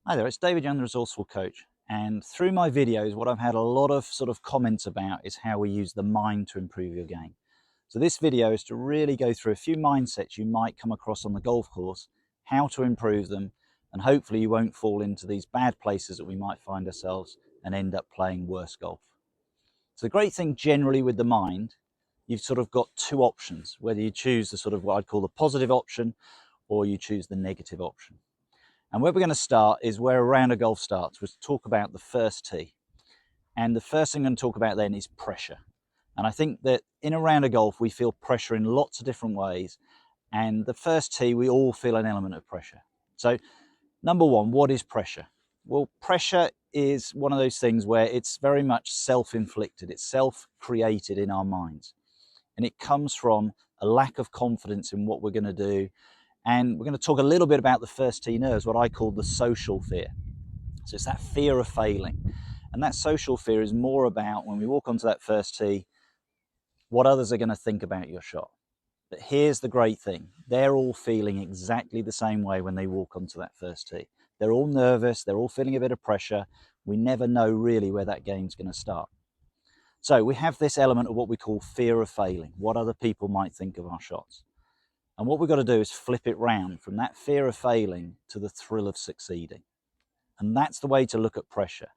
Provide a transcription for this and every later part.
Hi there, it's David Young, the Resourceful Coach. And through my videos, what I've had a lot of comments about is how we use the mind to improve your game. So this video is to really go through a few mindsets you might come across on the golf course, how to improve them, and hopefully you won't fall into these bad places that we might find ourselves and end up playing worse golf. So the great thing generally with the mind, you've got two options, whether you choose the what I'd call the positive option or you choose the negative option. And where we're going to start is where a round of golf starts. We'll talk about the first tee. And the first thing I'm going to talk about then is pressure. And I think that in a round of golf, we feel pressure in lots of different ways. And the first tee, we all feel an element of pressure. So number one, what is pressure? Well, pressure is one of those things where it's very much self-inflicted. It's self-created in our minds. And it comes from a lack of confidence in what we're going to do. And we're going to talk a little bit about the first tee nerves, what I call the social fear. So it's that fear of failing. And that social fear is more about when we walk onto that first tee, what others are going to think about your shot. But here's the great thing. They're all feeling exactly the same way when they walk onto that first tee. They're all nervous. They're all feeling a bit of pressure. We never know really where that game's going to start. So we have this element of what we call fear of failing, what other people might think of our shots. And what we've got to do is flip it round from that fear of failing to the thrill of succeeding. And that's the way to look at pressure.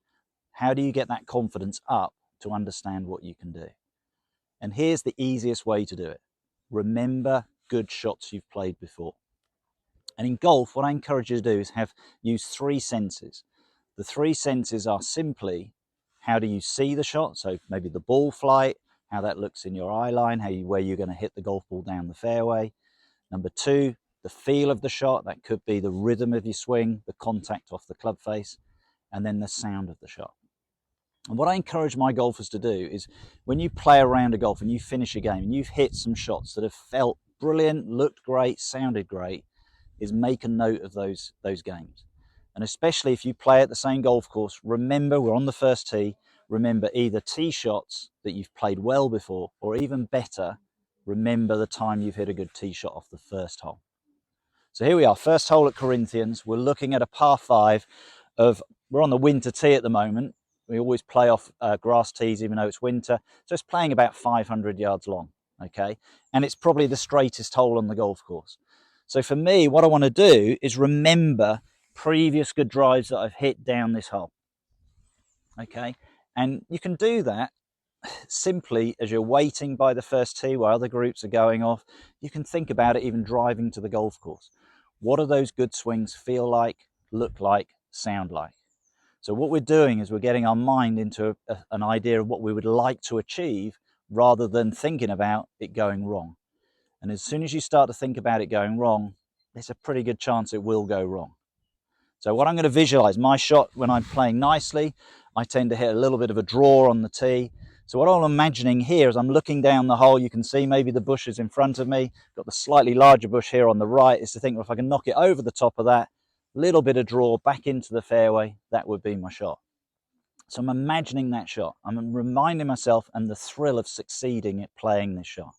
How do you get that confidence up to understand what you can do? And here's the easiest way to do it. Remember good shots you've played before. And in golf, what I encourage you to do is use three senses. The three senses are simply, how do you see the shot? So maybe the ball flight, how that looks in your eye line, where you're going to hit the golf ball down the fairway. Number two, the feel of the shot. That could be the rhythm of your swing, the contact off the club face, and then the sound of the shot. And what I encourage my golfers to do is when you play a round of golf and you finish a game and you've hit some shots that have felt brilliant, looked great, sounded great, is make a note of those games. And especially if you play at the same golf course, remember we're on the first tee, remember either tee shots that you've played well before, or even better, remember the time you've hit a good tee shot off the first hole. So here we are, first hole at Corinthians. We're looking at a par 5 we're on the winter tee at the moment. We always play off grass tees even though it's winter. So it's playing about 500 yards long, okay? And it's probably the straightest hole on the golf course. So for me, what I want to do is remember previous good drives that I've hit down this hole, okay? And you can do that simply as you're waiting by the first tee while other groups are going off. You can think about it even driving to the golf course. What do those good swings feel like, look like, sound like? So what we're doing is we're getting our mind into an idea of what we would like to achieve rather than thinking about it going wrong. And as soon as you start to think about it going wrong, there's a pretty good chance it will go wrong. So what I'm going to visualize, my shot when I'm playing nicely, I tend to hit a little bit of a draw on the tee. So what I'm imagining here is I'm looking down the hole. You can see maybe the bush is in front of me. Got the slightly larger bush here on the right. Is to think, well, if I can knock it over the top of that, little bit of draw back into the fairway, that would be my shot. So I'm imagining that shot. I'm reminding myself and the thrill of succeeding at playing this shot.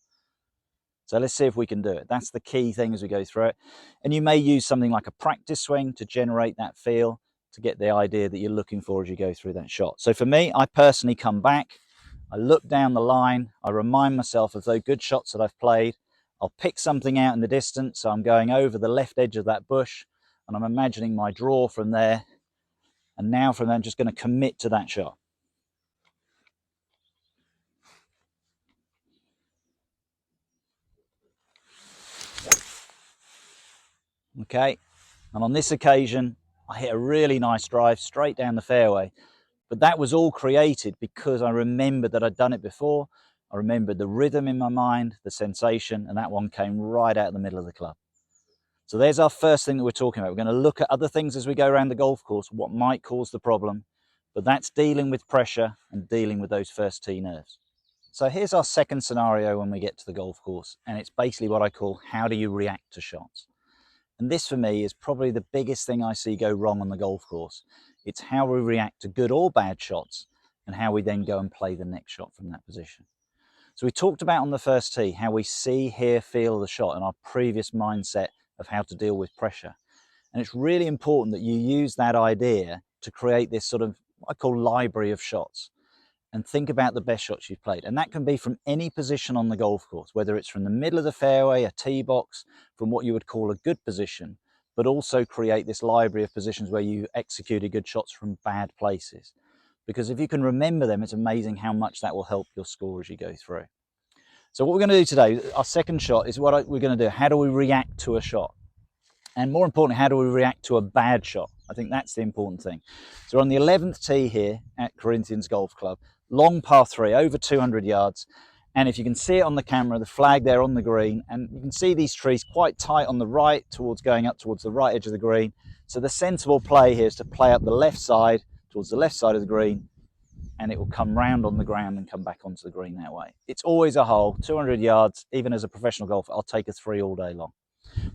So let's see if we can do it. That's the key thing as we go through it. And you may use something like a practice swing to generate that feel, to get the idea that you're looking for as you go through that shot. So for me, I personally come back, I look down the line, I remind myself of those good shots that I've played. I'll pick something out in the distance, so I'm going over the left edge of that bush, and I'm imagining my draw from there. And now from there, I'm just going to commit to that shot. Okay, and on this occasion, I hit a really nice drive straight down the fairway. But that was all created because I remembered that I'd done it before. I remembered the rhythm in my mind, the sensation, and that one came right out of the middle of the club. So there's our first thing that we're talking about. We're going to look at other things as we go around the golf course, what might cause the problem, but that's dealing with pressure and dealing with those first tee nerves. So here's our second scenario when we get to the golf course, and it's basically what I call, how do you react to shots? And this for me is probably the biggest thing I see go wrong on the golf course. It's how we react to good or bad shots and how we then go and play the next shot from that position. So we talked about on the first tee how we see, hear, feel the shot and our previous mindset of how to deal with pressure. And it's really important that you use that idea to create this sort of, what I call, library of shots, and think about the best shots you've played. And that can be from any position on the golf course, whether it's from the middle of the fairway, a tee box, from what you would call a good position, but also create this library of positions where you executed good shots from bad places. Because if you can remember them, it's amazing how much that will help your score as you go through. So what we're going to do today, our second shot, is what we're going to do. How do we react to a shot? And more importantly, how do we react to a bad shot? I think that's the important thing. So we're on the 11th tee here at Corinthians Golf Club. Long par 3, over 200 yards. And if you can see it on the camera, the flag there on the green, and you can see these trees quite tight on the right, going up towards the right edge of the green. So the sensible play here is to play up the left side, towards the left side of the green, and it will come round on the ground and come back onto the green that way. It's always a hole, 200 yards. Even as a professional golfer, I'll take a 3 all day long.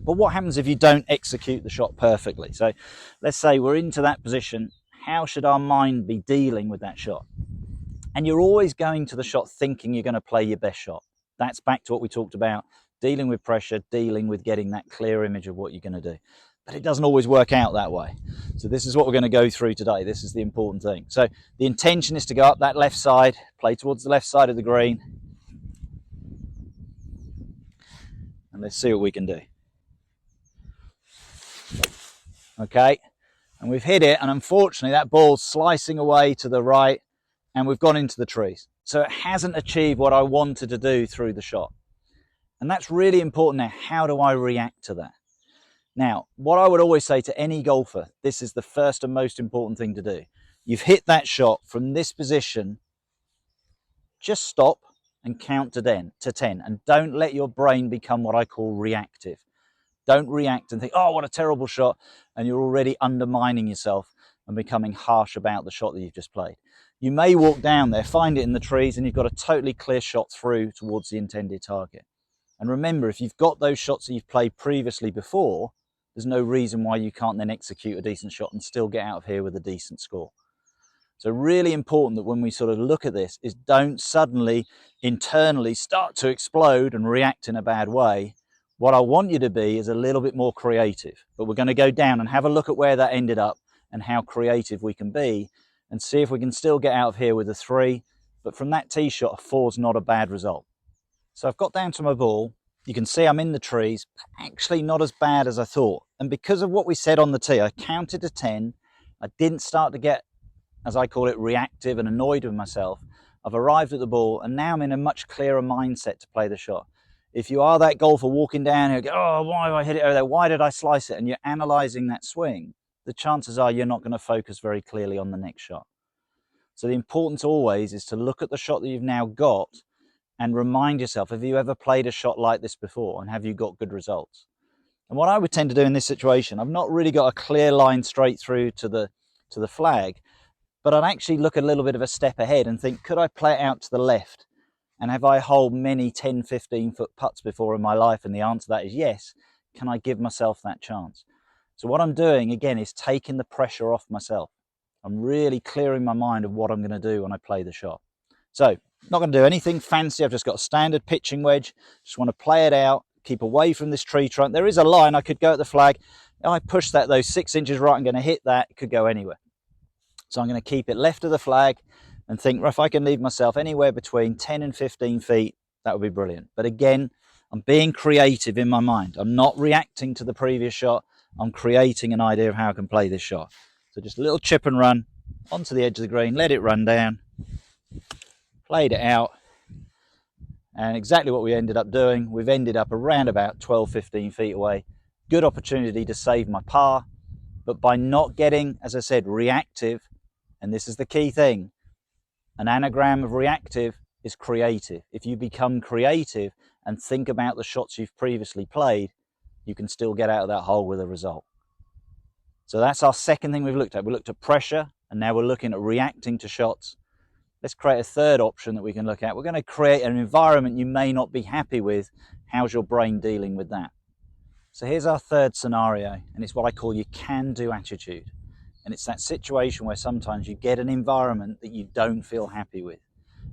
But what happens if you don't execute the shot perfectly? So let's say we're into that position. How should our mind be dealing with that shot? And you're always going to the shot thinking you're going to play your best shot. That's back to what we talked about, dealing with pressure, dealing with getting that clear image of what you're going to do. But it doesn't always work out that way. So this is what we're going to go through today. This is the important thing. So the intention is to go up that left side, play towards the left side of the green. And let's see what we can do. Okay, and we've hit it, and unfortunately that ball's slicing away to the right, and we've gone into the trees. So it hasn't achieved what I wanted to do through the shot. And that's really important now. How do I react to that? Now, what I would always say to any golfer, this is the first and most important thing to do. You've hit that shot from this position, just stop and count to 10, and don't let your brain become what I call reactive. Don't react and think, oh, what a terrible shot, and you're already undermining yourself and becoming harsh about the shot that you've just played. You may walk down there, find it in the trees, and you've got a totally clear shot through towards the intended target. And remember, if you've got those shots that you've played previously before, there's no reason why you can't then execute a decent shot and still get out of here with a decent score. So really important that when we sort of look at this is don't suddenly internally start to explode and react in a bad way. What I want you to be is a little bit more creative, but we're going to go down and have a look at where that ended up and how creative we can be and see if we can still get out of here with a 3. But from that tee shot, a 4 is not a bad result. So I've got down to my ball. You can see I'm in the trees, but actually not as bad as I thought. And because of what we said on the tee, I counted to 10. I didn't start to get, as I call it, reactive and annoyed with myself. I've arrived at the ball, and now I'm in a much clearer mindset to play the shot. If you are that golfer walking down here, go, oh, why have I hit it over there? Why did I slice it? And you're analysing that swing, the chances are you're not going to focus very clearly on the next shot. So the importance always is to look at the shot that you've now got and remind yourself, have you ever played a shot like this before, and have you got good results? And what I would tend to do in this situation, I've not really got a clear line straight through to the flag, but I'd actually look a little bit of a step ahead and think, could I play it out to the left? And have I holed many 10, 15 foot putts before in my life? And the answer to that is yes. Can I give myself that chance? So what I'm doing, again, is taking the pressure off myself. I'm really clearing my mind of what I'm going to do when I play the shot. So not going to do anything fancy. I've just got a standard pitching wedge. Just want to play it out, keep away from this tree trunk. There is a line. I could go at the flag. If I push that, those 6 inches right, I'm going to hit that. It could go anywhere. So I'm going to keep it left of the flag and think, well, if I can leave myself anywhere between 10 and 15 feet, that would be brilliant. But again, I'm being creative in my mind. I'm not reacting to the previous shot. I'm creating an idea of how I can play this shot. So just a little chip and run onto the edge of the green, let it run down, played it out, and exactly what we ended up doing. We've ended up around about 12, 15 feet away. Good opportunity to save my par, but by not getting, as I said, reactive, and this is the key thing, an anagram of reactive is creative. If you become creative and think about the shots you've previously played, you can still get out of that hole with a result. So that's our second thing we've looked at. We looked at pressure, and now we're looking at reacting to shots. Let's create a third option that we can look at. We're going to create an environment you may not be happy with. How's your brain dealing with that? So here's our third scenario, and it's what I call your can-do attitude. And it's that situation where sometimes you get an environment that you don't feel happy with,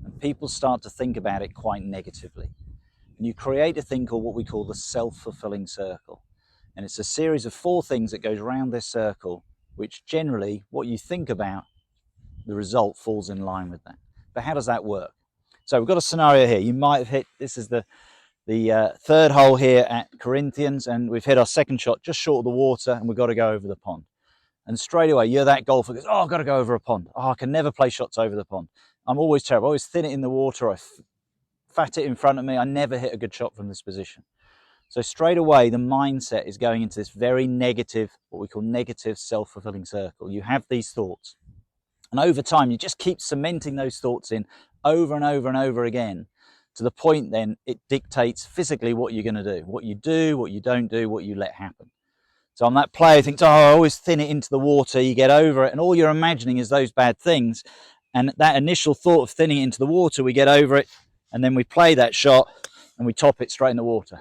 and people start to think about it quite negatively. And you create a thing called what we call the self-fulfilling circle. And it's a series of 4 things that goes around this circle, which generally, what you think about, the result falls in line with that. But how does that work? So we've got a scenario here. You might have hit, this is the third hole here at Corinthians, and we've hit our second shot just short of the water, and we've got to go over the pond. And straight away, you're that golfer who goes, oh, I've got to go over a pond. Oh, I can never play shots over the pond. I'm always terrible. I always thin it in the water. I fat it in front of me. I never hit a good shot from this position. So straight away, the mindset is going into this very negative, what we call negative self-fulfilling circle. You have these thoughts. And over time, you just keep cementing those thoughts in over and over and over again, to the point then it dictates physically what you're going to do, what you don't do, what you let happen. So I'm that player who thinks, oh, I always thin it into the water, you get over it, and all you're imagining is those bad things. And that initial thought of thinning it into the water, we get over it, and then we play that shot, and we top it straight in the water.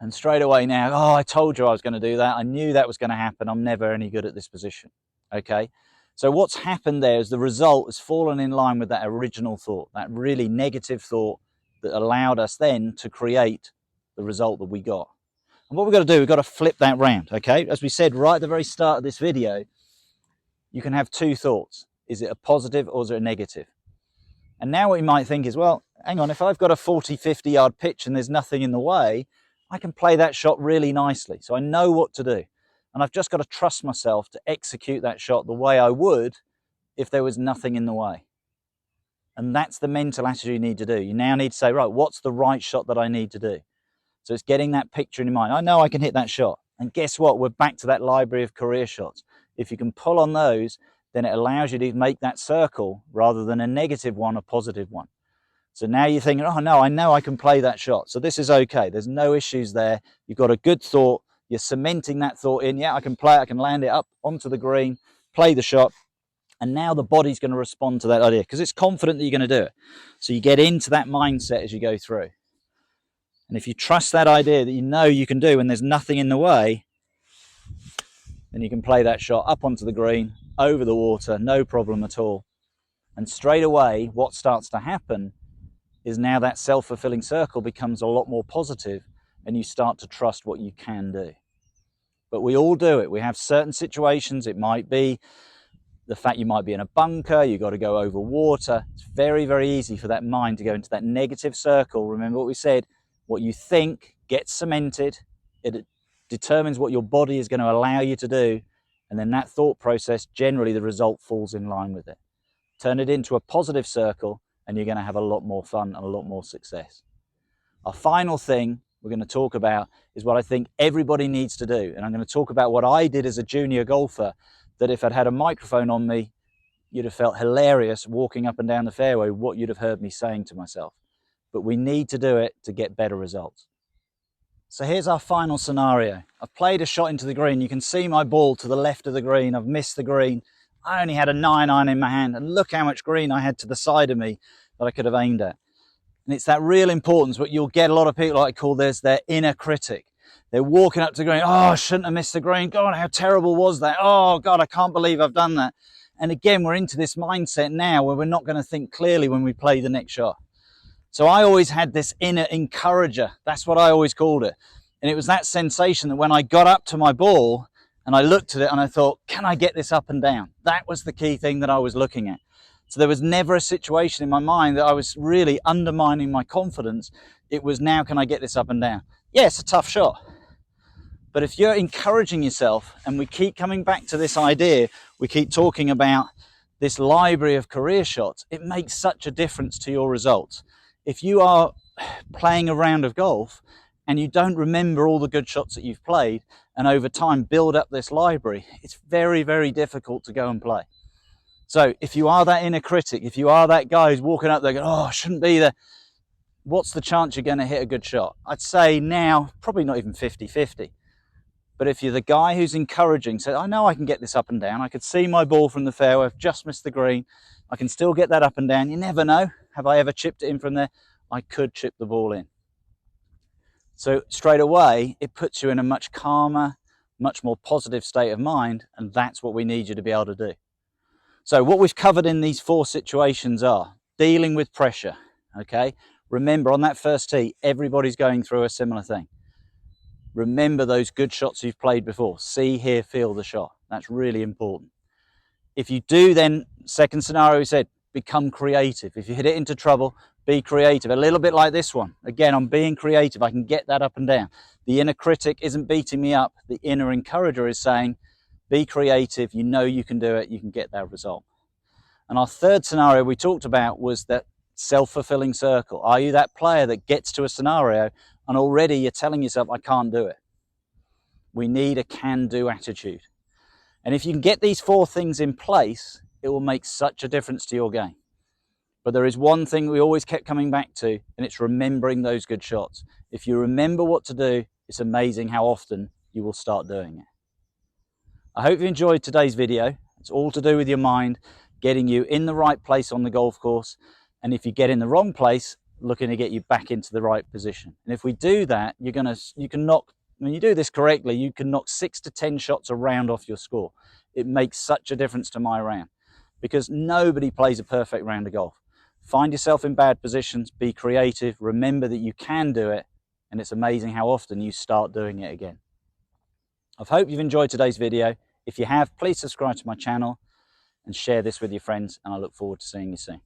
And straight away now, oh, I told you I was going to do that. I knew that was going to happen. I'm never any good at this position. Okay? So what's happened there is the result has fallen in line with that original thought, that really negative thought that allowed us then to create the result that we got. And what we've got to do, we've got to flip that round, okay? As we said right at the very start of this video, you can have 2 thoughts. Is it a positive or is it a negative? And now what you might think is, well, hang on, if I've got a 40, 50 yard pitch and there's nothing in the way, I can play that shot really nicely. So I know what to do. And I've just got to trust myself to execute that shot the way I would if there was nothing in the way. And that's the mental attitude you need to do. You now need to say, right, what's the right shot that I need to do? So it's getting that picture in your mind. I know I can hit that shot. And guess what? We're back to that library of career shots. If you can pull on those, then it allows you to make that circle rather than a negative one, a positive one. So now you're thinking, oh no, I know I can play that shot. So this is okay. There's no issues there. You've got a good thought. You're cementing that thought in. Yeah, I can play it. I can land it up onto the green, play the shot. And now the body's going to respond to that idea because it's confident that you're going to do it. So you get into that mindset as you go through. And if you trust that idea that you know you can do and there's nothing in the way, then you can play that shot up onto the green, over the water, no problem at all. And straight away, what starts to happen is now that self-fulfilling circle becomes a lot more positive and you start to trust what you can do. But we all do it. We have certain situations. It might be the fact you might be in a bunker, you've got to go over water. It's very, very easy for that mind to go into that negative circle. Remember what we said, what you think gets cemented. It determines what your body is going to allow you to do. And then that thought process, generally the result falls in line with it. Turn it into a positive circle and you're going to have a lot more fun and a lot more success. Our final thing we're going to talk about is what I think everybody needs to do. And I'm going to talk about what I did as a junior golfer, that if I'd had a microphone on me, you'd have felt hilarious walking up and down the fairway, what you'd have heard me saying to myself. But we need to do it to get better results. So here's our final scenario. I've played a shot into the green. You can see my ball to the left of the green. I've missed the green. I only had a 9-iron in my hand, and look how much green I had to the side of me that I could have aimed at. And it's that real importance, but you'll get a lot of people, like I call this, their inner critic. They're walking up to the green, oh, I shouldn't have missed the green. God, how terrible was that? Oh, God, I can't believe I've done that. And again, we're into this mindset now where we're not going to think clearly when we play the next shot. So I always had this inner encourager. That's what I always called it. And it was that sensation that when I got up to my ball and I looked at it and I thought, can I get this up and down? That was the key thing that I was looking at. So there was never a situation in my mind that I was really undermining my confidence. It was, now can I get this up and down? Yeah, it's a tough shot. But if you're encouraging yourself, and we keep coming back to this idea, we keep talking about this library of career shots, it makes such a difference to your results. If you are playing a round of golf and you don't remember all the good shots that you've played, and over time build up this library, it's very, very difficult to go and play. So if you are that inner critic, if you are that guy who's walking up there going, oh, I shouldn't be there, what's the chance you're going to hit a good shot? I'd say now, probably not even 50-50. But if you're the guy who's encouraging, say, I know I can get this up and down. I could see my ball from the fairway. I've just missed the green. I can still get that up and down. You never know. Have I ever chipped it in from there? I could chip the ball in. So straight away, it puts you in a much calmer, much more positive state of mind. And that's what we need you to be able to do. So what we've covered in these 4 situations are dealing with pressure. Okay. Remember, on that first tee, everybody's going through a similar thing. Remember those good shots you've played before. See, hear, feel the shot. That's really important. If you do, then second scenario we said, become creative. If you hit it into trouble, be creative. A little bit like this one. Again, I'm being creative. I can get that up and down. The inner critic isn't beating me up. The inner encourager is saying, be creative. You know you can do it. You can get that result. And our third scenario we talked about was that self-fulfilling circle. Are you that player that gets to a scenario and already you're telling yourself, I can't do it? We need a can-do attitude. And if you can get these 4 things in place, it will make such a difference to your game. But there is one thing we always kept coming back to, and it's remembering those good shots. If you remember what to do, it's amazing how often you will start doing it. I hope you enjoyed today's video. It's all to do with your mind, getting you in the right place on the golf course. And if you get in the wrong place, looking to get you back into the right position. And if we do that, you can knock, when you do this correctly, you can knock 6 to 10 shots a round off your score. It makes such a difference to my round because nobody plays a perfect round of golf. Find yourself in bad positions, be creative, remember that you can do it, and it's amazing how often you start doing it again. I hope you've enjoyed today's video. If you have, please subscribe to my channel and share this with your friends, and I look forward to seeing you soon.